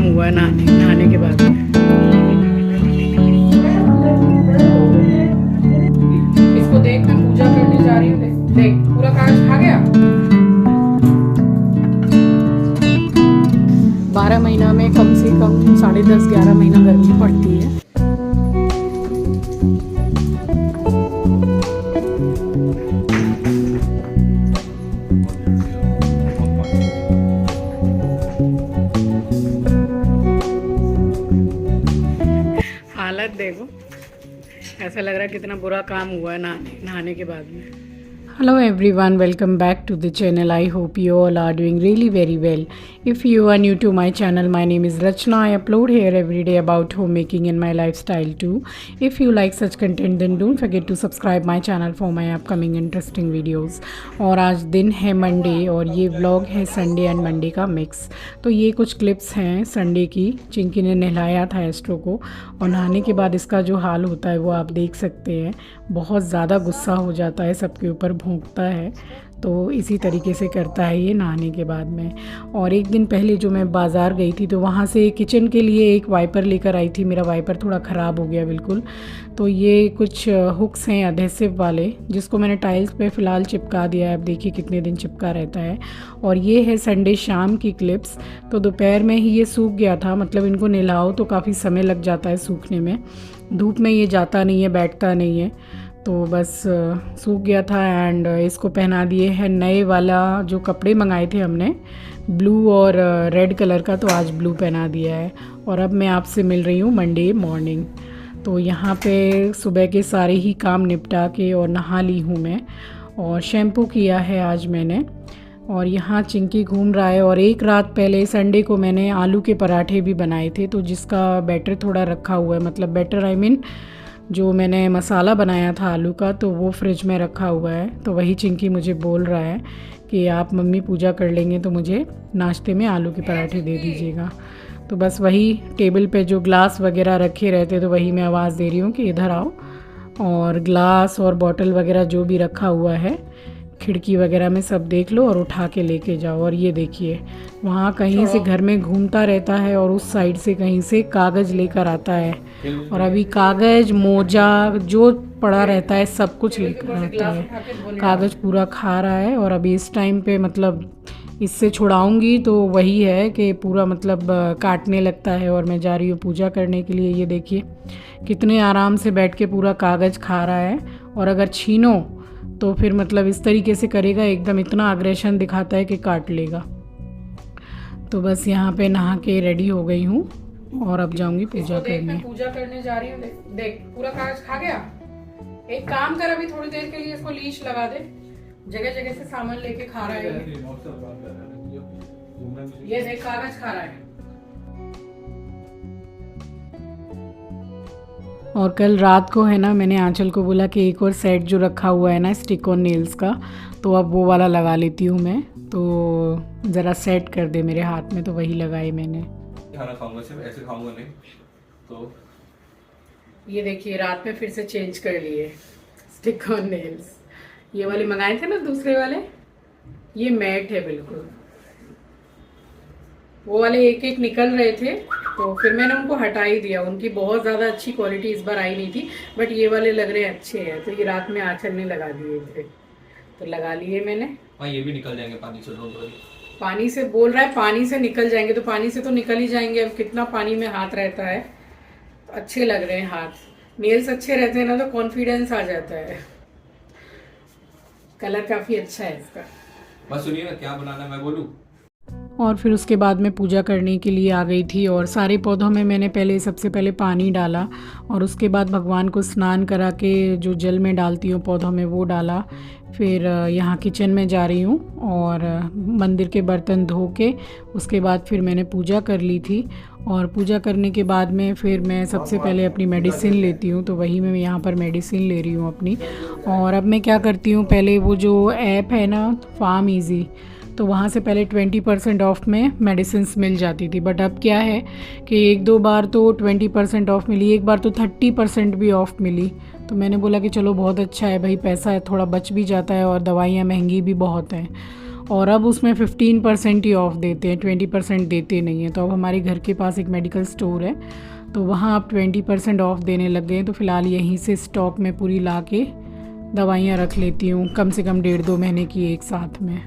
काम हुआ है नहाने के बाद में। इसको देख, मैं पूजा करने जा रही हूँ। देख पूरा कागज खा गया। 12 महीना में कम से कम 10.5-11 महीना गर्मी पड़ती है। हालत देखो, ऐसा लग रहा है कितना बुरा काम हुआ है नहाने के बाद में। Hello everyone, welcome back to the channel. I hope you all are doing really very well. If you are new to my channel, my name is Rachna. I upload here every day about homemaking and my lifestyle too. If you like such content, then don't forget to subscribe my channel for my upcoming interesting videos. और आज दिन है Monday और ये vlog है Sunday and Monday का mix. तो ये कुछ क्लिप्स हैं संडे की। चिंकी ने नहलाया था एस्ट्रो को और नहाने के बाद इसका जो हाल होता है वो आप देख सकते हैं। बहुत ज़्यादा गुस्सा हो जाता है, सबके ऊपर भौंकता है। तो इसी तरीके से करता है ये नहाने के बाद में। और एक दिन पहले जो मैं बाज़ार गई थी तो वहाँ से किचन के लिए एक वाइपर लेकर आई थी। मेरा वाइपर थोड़ा ख़राब हो गया बिल्कुल। तो ये कुछ हुक्स हैं एडहेसिव वाले, जिसको मैंने टाइल्स पे फ़िलहाल चिपका दिया है। अब देखिए कितने दिन चिपका रहता है। और ये है संडे शाम की क्लिप्स। तो दोपहर में ही ये सूख गया था, मतलब इनको नहलाओ तो काफ़ी समय लग जाता है सूखने में। धूप में ये जाता नहीं है, बैठता नहीं है, तो बस सूख गया था। एंड इसको पहना दिए हैं नए वाला जो कपड़े मंगाए थे हमने, ब्लू और रेड कलर का, तो आज ब्लू पहना दिया है। और अब मैं आपसे मिल रही हूँ मंडे मॉर्निंग। तो यहाँ पे सुबह के सारे ही काम निपटा के और नहा ली हूँ मैं, और शैम्पू किया है आज मैंने। और यहाँ चिंकी घूम रहा है। और एक रात पहले संडे को मैंने आलू के पराठे भी बनाए थे, तो जिसका बैटर थोड़ा रखा हुआ है, मतलब बैटर आई मीन जो मैंने मसाला बनाया था आलू का, तो वो फ्रिज में रखा हुआ है। तो वही चिंकी मुझे बोल रहा है कि आप मम्मी पूजा कर लेंगे तो मुझे नाश्ते में आलू के पराठे दे दीजिएगा। तो बस वही टेबल पे जो ग्लास वगैरह रखे रहते, तो वही मैं आवाज़ दे रही हूँ कि इधर आओ। और ग्लास और बॉटल वगैरह जो भी रखा हुआ है खिड़की वगैरह में सब देख लो और उठा के लेके जाओ। और ये देखिए वहाँ कहीं से घर में घूमता रहता है और उस साइड से कहीं से कागज़ लेकर आता है। और अभी कागज़ मोजा जो पड़ा रहता है सब कुछ लेकर आता है। कागज़ पूरा खा रहा है। और अभी इस टाइम पे मतलब इससे छुड़ाऊंगी तो वही है कि पूरा मतलब काटने लगता है। और मैं जा रही हूँ पूजा करने के लिए। ये देखिए कितने आराम से बैठ के पूरा कागज़ खा रहा है। और अगर छीनो तो फिर मतलब इस तरीके से करेगा, एकदम इतना अग्रेशन दिखाता है कि काट लेगा। तो बस यहाँ पे नहा के रेडी हो गई हूँ और अब जाऊंगी पूजा करने। पूजा करने जा रही हूँ। देख पूरा कागज खा गया। एक काम कर, अभी थोड़ी देर के लिए इसको लीश लगा दे। जगह जगह से सामान लेके खा रहा है ये देख कागज खा रहा है। और कल रात को है ना, मैंने आंचल को बोला कि एक और सेट जो रखा हुआ है ना स्टिक ऑन नेल्स का, तो अब वो वाला लगा लेती हूँ मैं। तो ज़रा सेट कर दे मेरे हाथ में, तो वही लगाई मैंने। खाना खाऊंगा सिर्फ, ऐसे खाऊंगा नहीं। तो ये देखिए रात में फिर से चेंज कर लिए स्टिक ऑन नेल्स। ये वाले मंगाए थे ना दूसरे वाले, ये मैट है बिल्कुल। वो वाले एक एक निकल रहे थे तो फिर मैंने उनको हटा ही दिया। उनकी बहुत ज़्यादा अच्छी क्वालिटी इस बार आई नहीं थी, बट ये वाले लग रहे अच्छे हैं। तो ये रात में आंचल ने लगा दिए थे, तो लगा लिए मैंने। हाँ ये भी निकल जाएंगे पानी से। पानी से बोल रहा है, पानी से निकल जाएंगे, तो पानी से तो निकल ही जाएंगे। अब कितना पानी में हाथ रहता है, तो अच्छे लग रहे हैं हाथ। नेल्स अच्छे रहते हैं ना तो कॉन्फिडेंस आ जाता है। कलर काफ़ी अच्छा है इसका। बस सुनिए ना क्या बनाना है, मैं बोलूँ। और फिर उसके बाद मैं पूजा करने के लिए आ गई थी। और सारे पौधों में मैंने सबसे पहले पानी डाला, और उसके बाद भगवान को स्नान करा के जो जल में डालती हूँ पौधों में वो डाला। फिर यहाँ किचन में जा रही हूँ और मंदिर के बर्तन धो के उसके बाद फिर मैंने पूजा कर ली थी। और पूजा करने के बाद में फिर मैं सबसे पहले अपनी मेडिसिन लेती हूँ, तो वही मैं यहाँ पर मेडिसिन ले रही हूँ अपनी। और अब मैं क्या करती हूँ, पहले वो जो ऐप है ना फार्म इजी, तो वहाँ से पहले 20% ऑफ़ में मेडिसिन्स मिल जाती थी। बट अब क्या है कि एक दो बार तो 20% ऑफ़ मिली, एक बार तो 30% भी ऑफ़ मिली। तो मैंने बोला कि चलो बहुत अच्छा है भाई, पैसा थोड़ा बच भी जाता है और दवाइयाँ महंगी भी बहुत हैं। और अब उसमें 15% ही ऑफ देते हैं, 20% देते नहीं हैं। तो अब हमारे घर के पास एक मेडिकल स्टोर है, तो वहाँ अब 20% ऑफ देने लग गए हैं। तो फ़िलहाल यहीं से स्टॉक में पूरी ला के दवाइयाँ रख लेती हूँ, कम से कम 1.5-2 महीने की एक साथ में।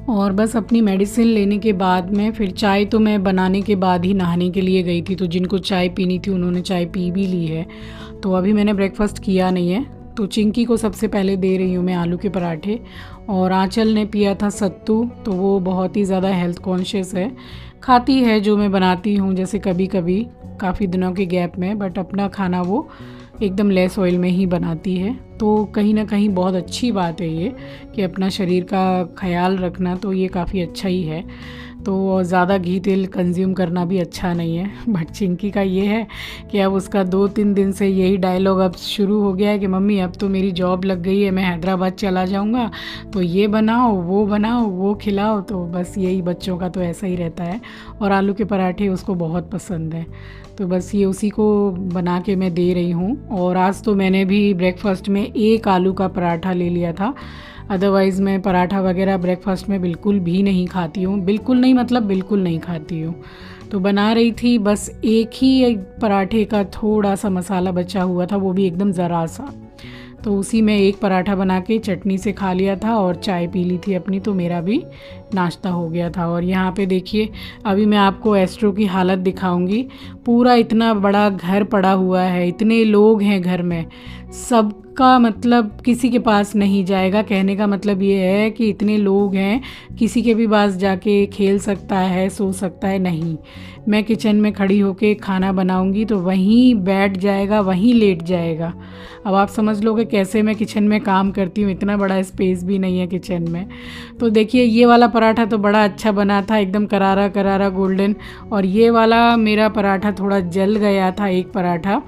और बस अपनी मेडिसिन लेने के बाद में फिर चाय तो मैं बनाने के बाद ही नहाने के लिए गई थी, तो जिनको चाय पीनी थी उन्होंने चाय पी भी ली है। तो अभी मैंने ब्रेकफास्ट किया नहीं है, तो चिंकी को सबसे पहले दे रही हूँ मैं आलू के पराठे। और आंचल ने पिया था सत्तू, तो वो बहुत ही ज़्यादा हेल्थ कॉन्शियस है, खाती है जो मैं बनाती हूँ, जैसे कभी कभी काफ़ी दिनों के गैप में, बट अपना खाना वो एकदम लेस ऑयल में ही बनाती है। तो कहीं ना कहीं बहुत अच्छी बात है ये कि अपना शरीर का ख्याल रखना, तो ये काफ़ी अच्छा ही है। तो ज़्यादा घी तेल कंज्यूम करना भी अच्छा नहीं है। बट चिंकी का ये है कि अब उसका 2-3 दिन से यही डायलॉग अब शुरू हो गया है कि मम्मी अब तो मेरी जॉब लग गई है, मैं हैदराबाद चला जाऊंगा, तो ये बनाओ, वो खिलाओ। तो बस यही बच्चों का तो ऐसा ही रहता है। और आलू के पराठे उसको बहुत पसंद है, तो बस ये उसी को बना के मैं दे रही हूँ। और आज तो मैंने भी ब्रेकफास्ट में एक आलू का पराठा ले लिया था, अदरवाइज़ मैं पराठा वगैरह ब्रेकफास्ट में बिल्कुल भी नहीं खाती हूँ, बिल्कुल नहीं मतलब बिल्कुल नहीं खाती हूँ। तो बना रही थी, बस एक ही पराठे का थोड़ा सा मसाला बचा हुआ था, वो भी एकदम ज़रा सा, तो उसी में एक पराठा बना के चटनी से खा लिया था और चाय पी ली थी अपनी, तो मेरा भी नाश्ता हो गया था। और यहाँ पे देखिए अभी मैं आपको एस्ट्रो की हालत दिखाऊंगी। पूरा इतना बड़ा घर पड़ा हुआ है, इतने लोग हैं घर में, सबका मतलब किसी के पास नहीं जाएगा। कहने का मतलब ये है कि इतने लोग हैं, किसी के भी पास जाके खेल सकता है, सो सकता है नहीं। मैं किचन में खड़ी होके खाना बनाऊंगी तो वहीं बैठ जाएगा, वहीं लेट जाएगा। अब आप समझ लोगे कैसे मैं किचन में काम करती हूँ, इतना बड़ा स्पेस भी नहीं है किचन में। तो देखिए ये वाला पराठा तो बड़ा अच्छा बना था, एकदम करारा करारा गोल्डन। और ये वाला मेरा पराठा थोड़ा जल गया था, एक पराठा।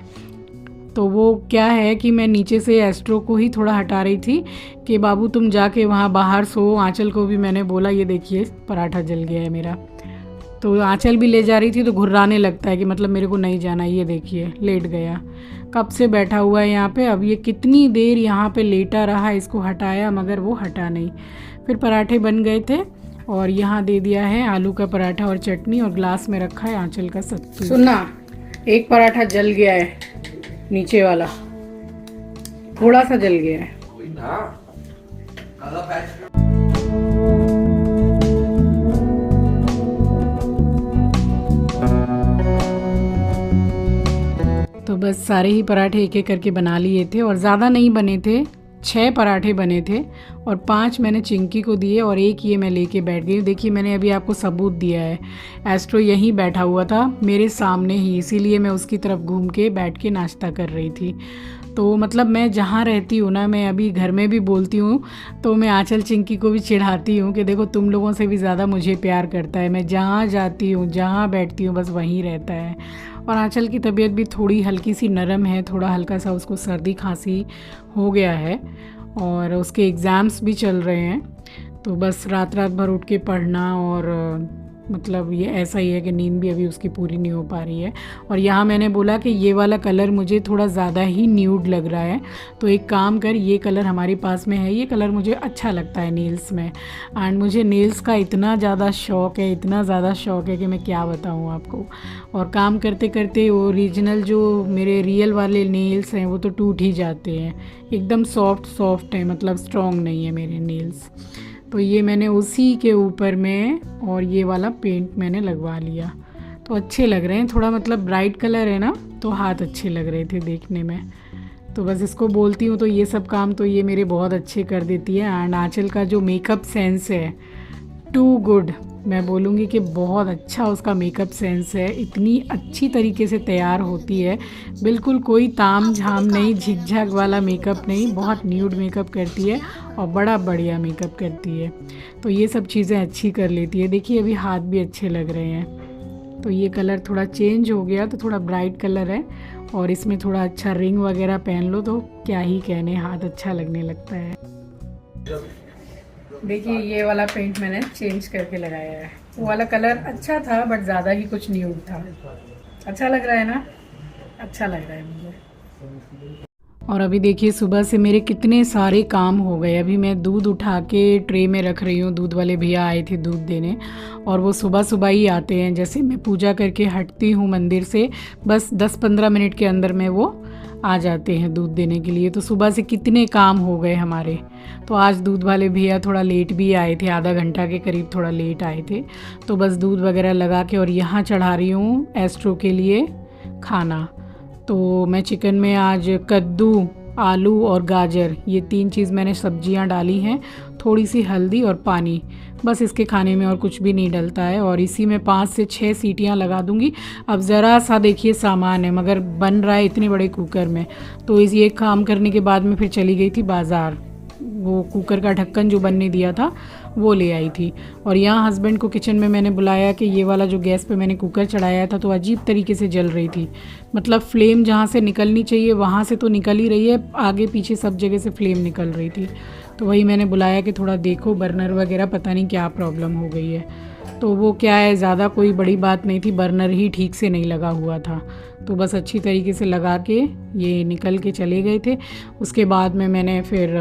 तो वो क्या है कि मैं नीचे से एस्ट्रो को ही थोड़ा हटा रही थी कि बाबू तुम जाके वहाँ बाहर सो। आंचल को भी मैंने बोला ये देखिए पराठा जल गया है मेरा, तो आंचल भी ले जा रही थी, तो घुर्राने लगता है कि मतलब मेरे को नहीं जाना। ये देखिए लेट गया, कब से बैठा हुआ है यहाँ पे। अब ये कितनी देर यहाँ पे लेटा रहा, इसको हटाया मगर वो हटा नहीं। फिर पराठे बन गए थे और यहाँ दे दिया है आलू का पराठा और चटनी, और ग्लास में रखा है आंचल का सत्तू। सुनना, एक पराठा जल गया है, नीचे वाला थोड़ा सा जल गया है। तो बस सारे ही पराठे एक एक करके बना लिए थे, और ज़्यादा नहीं बने थे, 6 पराठे बने थे, और 5 मैंने चिंकी को दिए और एक ये मैं लेके बैठ गई। देखिए मैंने अभी आपको सबूत दिया है, एस्ट्रो यहीं बैठा हुआ था मेरे सामने ही, इसीलिए मैं उसकी तरफ घूम के बैठ के नाश्ता कर रही थी। तो मतलब मैं जहाँ रहती हूँ ना, मैं अभी घर में भी बोलती हूँ, तो मैं आंचल चिंकी को भी चिढ़ाती हूँ कि देखो तुम लोगों से भी ज़्यादा मुझे प्यार करता है, मैं जहाँ जाती हूँ जहाँ बैठती हूँ बस वहीं रहता है। और आंचल की तबीयत भी थोड़ी हल्की सी नरम है, थोड़ा हल्का सा उसको सर्दी खांसी हो गया है, और उसके एग्ज़ाम्स भी चल रहे हैं। तो बस रात रात भर उठ के पढ़ना, और मतलब ये ऐसा ही है कि नींद भी अभी उसकी पूरी नहीं हो पा रही है। और यहाँ मैंने बोला कि ये वाला कलर मुझे थोड़ा ज़्यादा ही न्यूड लग रहा है, तो एक काम कर, ये कलर हमारे पास में है, ये कलर मुझे अच्छा लगता है नेल्स में। एंड मुझे नेल्स का इतना ज़्यादा शौक़ है, इतना ज़्यादा शौक़ है कि मैं क्या बताऊँ आपको। और काम करते करते ओरिजिनल जो मेरे रियल वाले नेल्स हैं वो तो टूट ही जाते हैं, एकदम सॉफ्ट है, मतलब स्ट्रॉन्ग नहीं है मेरे नेल्स। तो ये मैंने उसी के ऊपर में और ये वाला पेंट मैंने लगवा लिया, तो अच्छे लग रहे हैं, थोड़ा मतलब ब्राइट कलर है ना, तो हाथ अच्छे लग रहे थे देखने में। तो बस इसको बोलती हूँ तो ये सब काम तो ये मेरे बहुत अच्छे कर देती है। एंड आंचल का जो मेकअप सेंस है टू गुड, मैं बोलूँगी कि बहुत अच्छा उसका मेकअप सेंस है, इतनी अच्छी तरीके से तैयार होती है, बिल्कुल कोई ताम झाम नहीं, झिकझाक वाला मेकअप नहीं, बहुत न्यूड मेकअप करती है और बड़ा बढ़िया मेकअप करती है। तो ये सब चीज़ें अच्छी कर लेती है। देखिए अभी हाथ भी अच्छे लग रहे हैं। तो ये कलर थोड़ा चेंज हो गया, तो थोड़ा ब्राइट कलर है, और इसमें थोड़ा अच्छा रिंग वगैरह पहन लो तो क्या ही कहने, हाथ अच्छा लगने लगता है। देखिए ये वाला पेंट मैंने चेंज करके लगाया है, वो वाला कलर अच्छा था बट ज़्यादा ही कुछ न्यूड था। अच्छा लग रहा है ना, अच्छा लग रहा है मुझे। और अभी देखिए सुबह से मेरे कितने सारे काम हो गए। अभी मैं दूध उठा के ट्रे में रख रही हूँ। दूध वाले भैया आए थे दूध देने, और वो सुबह सुबह ही आते हैं। जैसे मैं पूजा करके हटती हूँ मंदिर से, बस 10-15 मिनट के अंदर में वो आ जाते हैं दूध देने के लिए। तो सुबह से कितने काम हो गए हमारे। तो आज दूध वाले भैया थोड़ा लेट भी आए थे, आधा घंटा के करीब थोड़ा लेट आए थे। तो बस दूध वगैरह लगा के और यहाँ चढ़ा रही हूँ एस्ट्रो के लिए खाना। तो मैं चिकन में आज कद्दू, आलू और गाजर, ये 3 चीज़ मैंने सब्जियां डाली हैं, थोड़ी सी हल्दी और पानी, बस इसके खाने में और कुछ भी नहीं डलता है। और इसी में 5 से 6 सीटियां लगा दूंगी। अब ज़रा सा देखिए सामान है, मगर बन रहा है इतने बड़े कुकर में। तो इस ये काम करने के बाद में फिर चली गई थी बाज़ार, वो कुकर का ढक्कन जो बनने दिया था वो ले आई थी। और यहाँ हस्बैंड को किचन में मैंने बुलाया कि ये वाला जो गैस पे मैंने कुकर चढ़ाया था तो अजीब तरीके से जल रही थी। मतलब फ्लेम जहाँ से निकलनी चाहिए वहाँ से तो निकल ही रही है, आगे पीछे सब जगह से फ्लेम निकल रही थी। तो वही मैंने बुलाया कि थोड़ा देखो बर्नर वगैरह पता नहीं क्या प्रॉब्लम हो गई है। तो वो क्या है, ज़्यादा कोई बड़ी बात नहीं थी, बर्नर ही ठीक से नहीं लगा हुआ था। तो बस अच्छी तरीके से लगा के ये निकल के चले गए थे। उसके बाद में मैंने फिर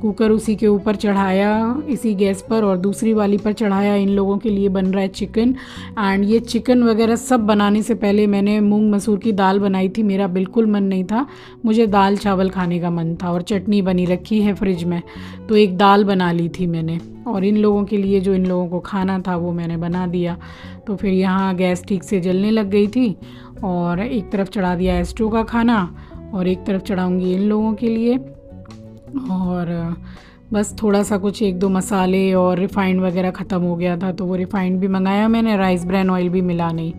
कुकर उसी के ऊपर चढ़ाया, इसी गैस पर, और दूसरी वाली पर चढ़ाया। इन लोगों के लिए बन रहा है चिकन। एंड ये चिकन वगैरह सब बनाने से पहले मैंने मूंग मसूर की दाल बनाई थी। मेरा बिल्कुल मन नहीं था, मुझे दाल चावल खाने का मन था, और चटनी बनी रखी है फ्रिज में, तो एक दाल बना ली थी मैंने। और इन लोगों के लिए जो इन लोगों को खाना था वो मैंने बना दिया। तो फिर यहाँ गैस ठीक से जलने लग गई थी, और एक तरफ चढ़ा दिया एस्ट्रो का खाना और एक तरफ चढ़ाऊँगी इन लोगों के लिए। और बस थोड़ा सा कुछ 1-2 मसाले और रिफ़ाइंड वगैरह ख़त्म हो गया था, तो वो रिफ़ाइंड भी मंगाया मैंने। राइस ब्रान ऑयल भी मिला नहीं,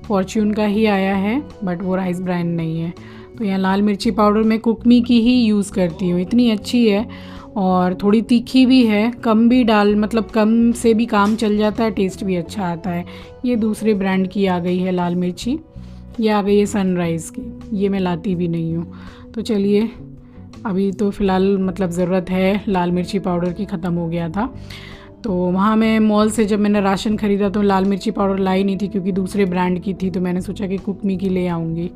फॉर्च्यून का ही आया है, बट वो राइस ब्रान नहीं है। तो यहाँ लाल मिर्ची पाउडर मैं कुकमी की ही यूज़ करती हूँ, इतनी अच्छी है और थोड़ी तीखी भी है। कम भी मतलब कम से भी काम चल जाता है, टेस्ट भी अच्छा आता है। ये दूसरे ब्रांड की आ गई है लाल मिर्ची, ये आ गई है सनराइज़ की, ये मैं लाती भी नहीं हूँ। तो चलिए, अभी तो फ़िलहाल मतलब ज़रूरत है लाल मिर्ची पाउडर की, ख़त्म हो गया था। तो वहाँ मैं मॉल से जब मैंने राशन ख़रीदा तो लाल मिर्ची पाउडर लाई नहीं थी, क्योंकि दूसरे ब्रांड की थी। तो मैंने सोचा कि कुकमी की ले आऊँगी,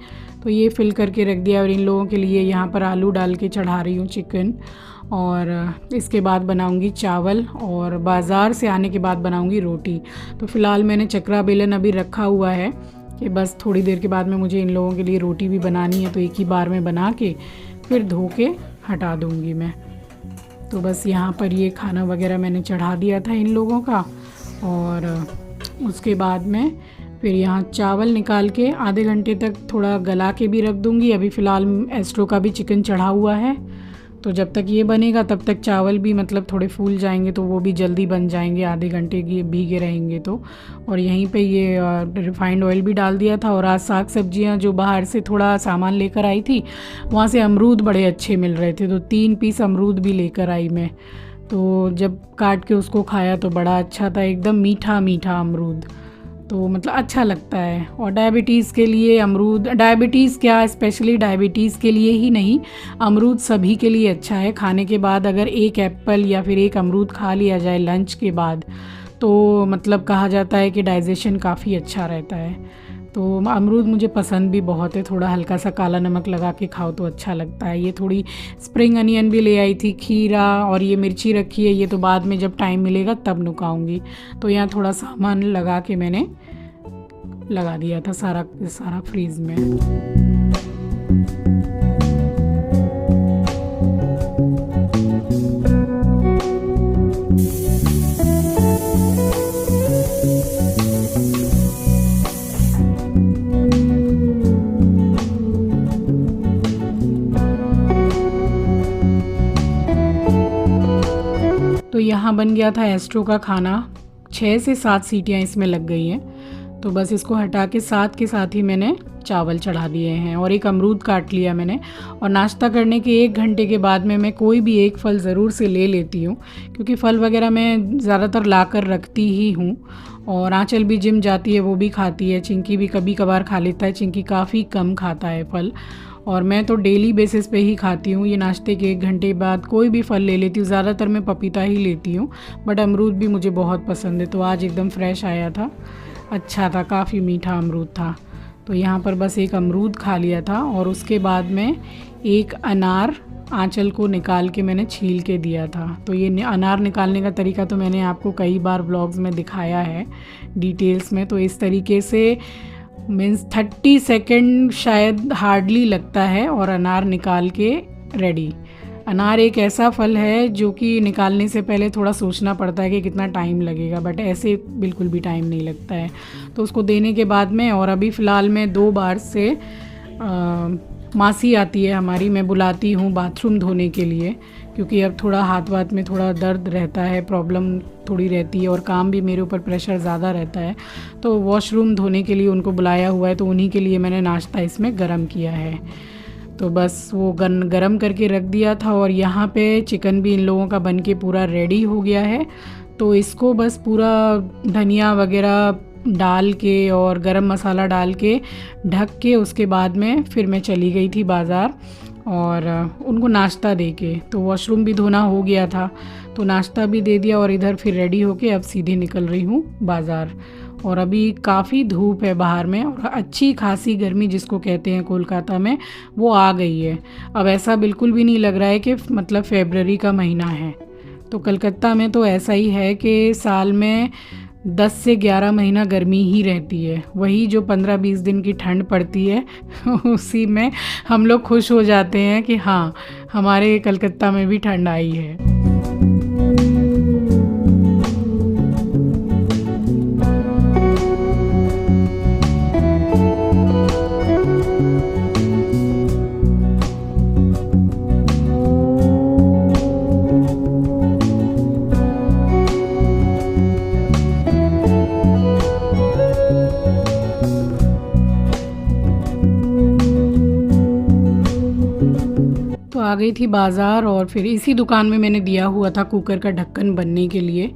तो ये फिल करके रख दिया। और इन लोगों के लिए यहाँ पर आलू डाल के चढ़ा रही हूँ चिकन, और इसके बाद बनाऊँगी चावल, और बाज़ार से आने के बाद बनाऊँगी रोटी। तो फ़िलहाल मैंने चक्रा बेलन अभी रखा हुआ है कि बस थोड़ी देर के बाद में मुझे इन लोगों के लिए रोटी भी बनानी है, तो एक ही बार में बना के फिर धो के हटा दूँगी मैं। तो बस यहाँ पर ये खाना वगैरह मैंने चढ़ा दिया था इन लोगों का, और उसके बाद में फिर यहाँ चावल निकाल के आधे घंटे तक थोड़ा गला के भी रख दूँगी। अभी फ़िलहाल एस्ट्रो का भी चिकन चढ़ा हुआ है, तो जब तक ये बनेगा तब तक चावल भी मतलब थोड़े फूल जाएंगे, तो वो भी जल्दी बन जाएंगे, आधे घंटे की भीगे रहेंगे तो। और यहीं पे ये रिफ़ाइंड ऑयल भी डाल दिया था। और आज साग सब्जियां जो बाहर से थोड़ा सामान लेकर आई थी, वहाँ से अमरूद बड़े अच्छे मिल रहे थे, तो 3 पीस अमरूद भी लेकर आई मैं। तो जब काट के उसको खाया तो बड़ा अच्छा था, एकदम मीठा मीठा अमरूद, तो मतलब अच्छा लगता है। और डायबिटीज़ के लिए अमरूद, डायबिटीज़ क्या, स्पेशली डायबिटीज़ के लिए ही नहीं, अमरूद सभी के लिए अच्छा है। खाने के बाद अगर 1 एप्पल या फिर 1 अमरूद खा लिया जाए लंच के बाद, तो मतलब कहा जाता है कि डाइजेशन काफ़ी अच्छा रहता है। तो अमरूद मुझे पसंद भी बहुत है, थोड़ा हल्का सा काला नमक लगा के खाओ तो अच्छा लगता है। ये थोड़ी स्प्रिंग अनियन भी ले आई थी, खीरा, और ये मिर्ची रखी है, ये तो बाद में जब टाइम मिलेगा तब नुकाऊंगी। तो यहाँ थोड़ा सामान लगा के मैंने लगा दिया था सारा फ्रीज में। तो यहाँ बन गया था एस्ट्रो का खाना, 6 से 7 सीटियाँ इसमें लग गई हैं। तो बस इसको हटा के साथ ही मैंने चावल चढ़ा दिए हैं, और 1 अमरूद काट लिया मैंने। और नाश्ता करने के 1 घंटे के बाद में मैं कोई भी 1 फल ज़रूर से ले लेती हूँ, क्योंकि फल वगैरह मैं ज़्यादातर ला कर रखती ही हूँ। और आंचल भी जिम जाती है, वो भी खाती है, चिंकी भी कभी कभार खा लेता है। चिंकी काफ़ी कम खाता है फल, और मैं तो डेली बेसिस पे ही खाती हूँ। ये नाश्ते के 1 घंटे बाद कोई भी फल ले लेती हूँ, ज़्यादातर मैं पपीता ही लेती हूँ, बट अमरूद भी मुझे बहुत पसंद है। तो आज एकदम फ्रेश आया था, अच्छा था, काफ़ी मीठा अमरूद था। तो यहाँ पर बस एक अमरूद खा लिया था और उसके बाद में एक अनार आंचल को निकाल के मैंने छील के दिया था। तो ये अनार निकालने का तरीका तो मैंने आपको कई बार व्लॉग्स में दिखाया है डिटेल्स में। तो इस तरीके से मीन्स 30 सेकंड शायद हार्डली लगता है और अनार निकाल के रेडी। अनार एक ऐसा फल है जो कि निकालने से पहले थोड़ा सोचना पड़ता है कि कितना टाइम लगेगा, बट ऐसे बिल्कुल भी टाइम नहीं लगता है। तो उसको देने के बाद में, और अभी फ़िलहाल मैं 2 बार से मासी आती है हमारी, मैं बुलाती हूँ बाथरूम धोने के लिए, क्योंकि अब थोड़ा हाथ में थोड़ा दर्द रहता है, प्रॉब्लम थोड़ी रहती है और काम भी मेरे ऊपर प्रेशर ज़्यादा रहता है। तो वॉशरूम धोने के लिए उनको बुलाया हुआ है, तो उन्हीं के लिए मैंने नाश्ता इसमें गरम किया है। तो बस वो गरम करके रख दिया था और यहाँ पे चिकन भी इन लोगों का बन के पूरा रेडी हो गया है। तो इसको बस पूरा धनिया वगैरह डाल के और गरम मसाला डाल के ढक के उसके बाद में फिर मैं चली गई थी बाज़ार और उनको नाश्ता दे के। तो वॉशरूम भी धोना हो गया था, तो नाश्ता भी दे दिया और इधर फिर रेडी होके अब सीधी निकल रही हूँ बाज़ार। और अभी काफ़ी धूप है बाहर में और अच्छी खासी गर्मी जिसको कहते हैं कोलकाता में, वो आ गई है। अब ऐसा बिल्कुल भी नहीं लग रहा है कि मतलब फरवरी का महीना है। तो कलकत्ता में तो ऐसा ही है कि साल में 10 से 11 महीना गर्मी ही रहती है, वही जो 15-20 दिन की ठंड पड़ती है उसी में हम लोग खुश हो जाते हैं कि हाँ हमारे कलकत्ता में भी ठंड आई है। आ गई थी बाज़ार और फिर इसी दुकान में मैंने दिया हुआ था कुकर का ढक्कन बनने के लिए,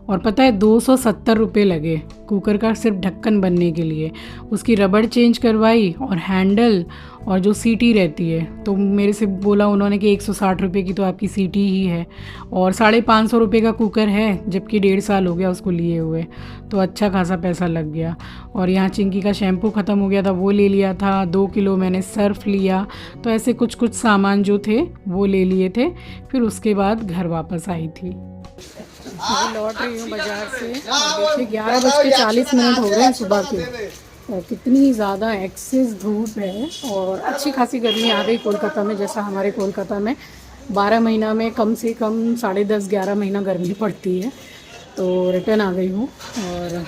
और पता है 270 रुपये लगे कुकर का सिर्फ ढक्कन बनने के लिए। उसकी रबड़ चेंज करवाई और हैंडल और जो सीटी रहती है, तो मेरे से बोला उन्होंने कि 160 रुपये की तो आपकी सीटी ही है और 550 रुपये का कुकर है, जबकि 1.5 साल हो गया उसको लिए हुए। तो अच्छा खासा पैसा लग गया। और यहाँ चिंकी का शैम्पू ख़त्म हो गया था, वो ले लिया था। 2 किलो मैंने सर्फ लिया। तो ऐसे कुछ सामान जो थे वो ले लिए थे। फिर उसके बाद घर वापस आई थी। लौट रही हूँ बाज़ार से। देखिए 11:40 हो रहे हैं सुबह के, और कितनी ज़्यादा एक्सेस धूप है और अच्छी खासी गर्मी आ गई कोलकाता में। जैसा हमारे कोलकाता में 12 महीना में कम से कम 10.5-11 महीना गर्मी पड़ती है। तो रिटर्न आ गई हूँ और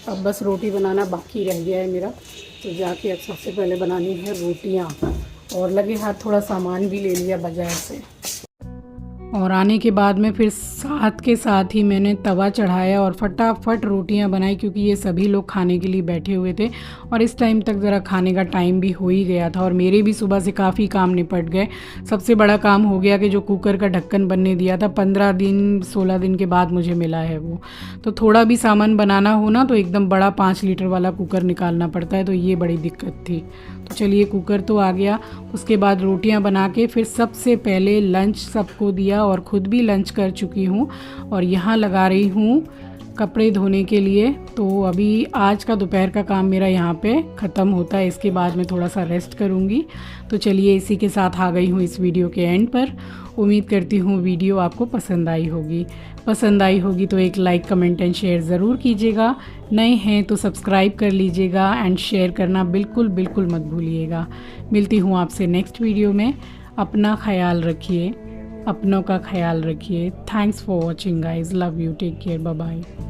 अब बस रोटी बनाना बाकी रह गया है मेरा। तो जाके अब सबसे पहले बनानी है रोटियाँ, और लगे हाथ थोड़ा सामान भी ले लिया बाज़ार से। और आने के बाद में फिर साथ के साथ ही मैंने तवा चढ़ाया और फटाफट रोटियां बनाई, क्योंकि ये सभी लोग खाने के लिए बैठे हुए थे और इस टाइम तक ज़रा खाने का टाइम भी हो ही गया था। और मेरे भी सुबह से काफ़ी काम निपट गए। सबसे बड़ा काम हो गया कि जो कुकर का ढक्कन बनने दिया था 15-16 दिन के बाद मुझे मिला है वो। तो थोड़ा भी सामान बनाना हो ना तो एकदम बड़ा 5 लीटर वाला कुकर निकालना पड़ता है, तो ये बड़ी दिक्कत थी। तो चलिए कुकर तो आ गया। उसके बाद रोटियां बना के फिर सबसे पहले लंच सबको दिया और ख़ुद भी लंच कर चुकी हूँ। और यहाँ लगा रही हूँ कपड़े धोने के लिए। तो अभी आज का दोपहर का काम मेरा यहाँ पे ख़त्म होता है, इसके बाद मैं थोड़ा सा रेस्ट करूँगी। तो चलिए इसी के साथ आ गई हूँ इस वीडियो के एंड पर। उम्मीद करती हूँ वीडियो आपको पसंद आई होगी तो एक लाइक कमेंट एंड शेयर ज़रूर कीजिएगा। नए हैं तो सब्सक्राइब कर लीजिएगा एंड शेयर करना बिल्कुल मत भूलिएगा। मिलती हूँ आपसे नेक्स्ट वीडियो में। अपना ख्याल रखिए, अपनों का ख्याल रखिए। Thanks for watching guys, love you, take care, bye bye.